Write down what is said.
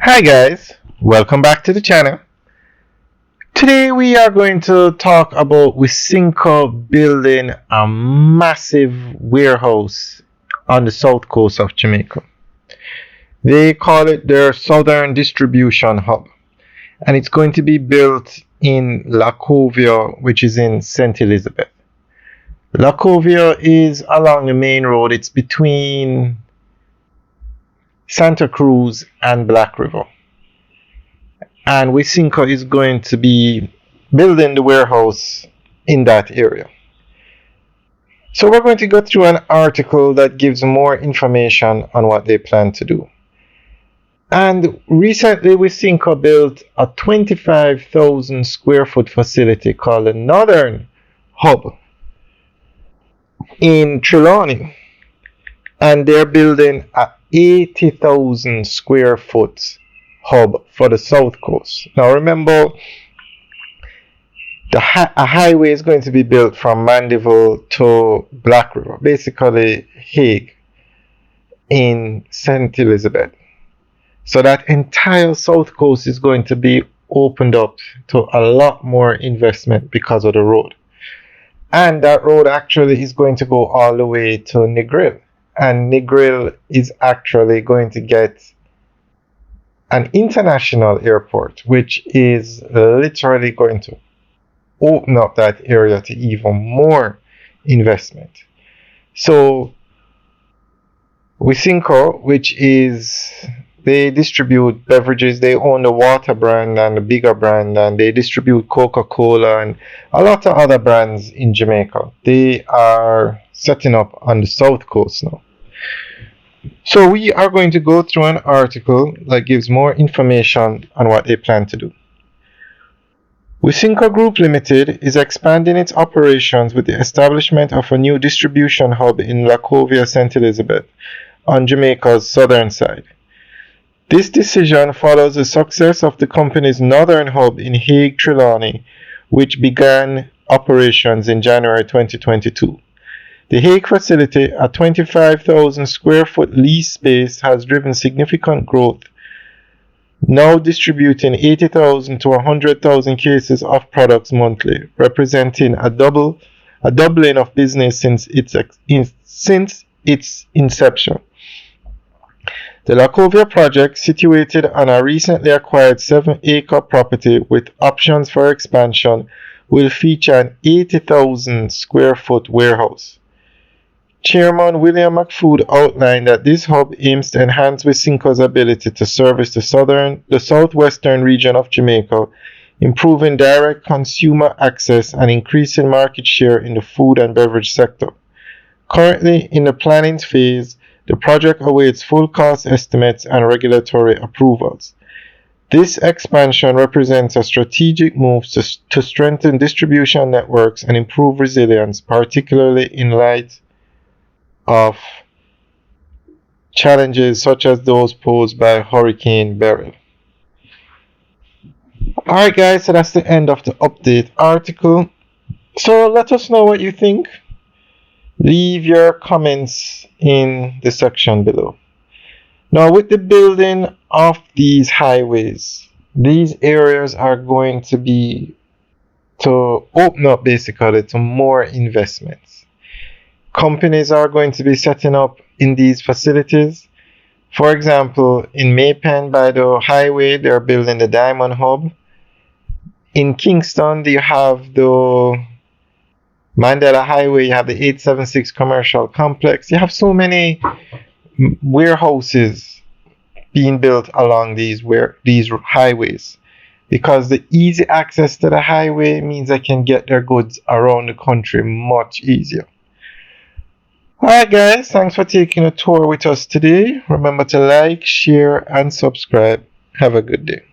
Hi guys, welcome back to the channel. Today we are going to talk about Wisynco building a massive warehouse on the south coast of Jamaica. They call it their Southern Distribution Hub, and it's going to be built in Lacovia, which is in St. Elizabeth. Lacovia is along the main road. It's between Santa Cruz and Black River. And Wisynco is going to be building the warehouse in that area. So we're going to go through an article that gives more information on what they plan to do. And recently Wisynco built a 25,000 square foot facility called the Northern Hub in Trelawney. And they're building a 80,000 square foot hub for the south coast. Now remember, a highway is going to be built from Mandeville to Black River, basically Hague in St. Elizabeth. So that entire south coast is going to be opened up to a lot more investment because of the road. And that road actually is going to go all the way to Negril. And Negril is actually going to get an international airport, which is literally going to open up that area to even more investment. So Wisynco, which is, they distribute beverages, they own the water brand and the bigger brand, and they distribute Coca-Cola and a lot of other brands in Jamaica. They are setting up on the south coast now. So we are going to go through an article that gives more information on what they plan to do. Wisynco Group Limited is expanding its operations with the establishment of a new distribution hub in Lacovia, St. Elizabeth, on Jamaica's southern side. This decision follows the success of the company's northern hub in Hague, Trelawney, which began operations in January 2022. The Hague facility, a 25,000 square foot lease space, has driven significant growth, now distributing 80,000 to 100,000 cases of products monthly, representing a doubling of business since its inception. The Lacovia project, situated on a recently acquired 7-acre property with options for expansion, will feature an 80,000 square foot warehouse. Chairman William McFood outlined that this hub aims to enhance Wisynco's ability to service the southwestern region of Jamaica, improving direct consumer access and increasing market share in the food and beverage sector. Currently in the planning phase, the project awaits full cost estimates and regulatory approvals. This expansion represents a strategic move to strengthen distribution networks and improve resilience, particularly in light of challenges such as those posed by Hurricane Beryl. Alright guys, so that's the end of the update article. So let us know what you think. Leave your comments in the section below. Now with the building of these highways, these areas are going to be to open up basically to more investments. Companies are going to be setting up in these facilities. For example, in Maypen by the highway, they're building the Diamond Hub. In Kingston, you have the Mandela Highway, you have the 876 Commercial Complex. You have so many warehouses being built along these highways, because the easy access to the highway means they can get their goods around the country much easier. Alright guys, thanks for taking a tour with us today. Remember to like, share and subscribe. Have a good day.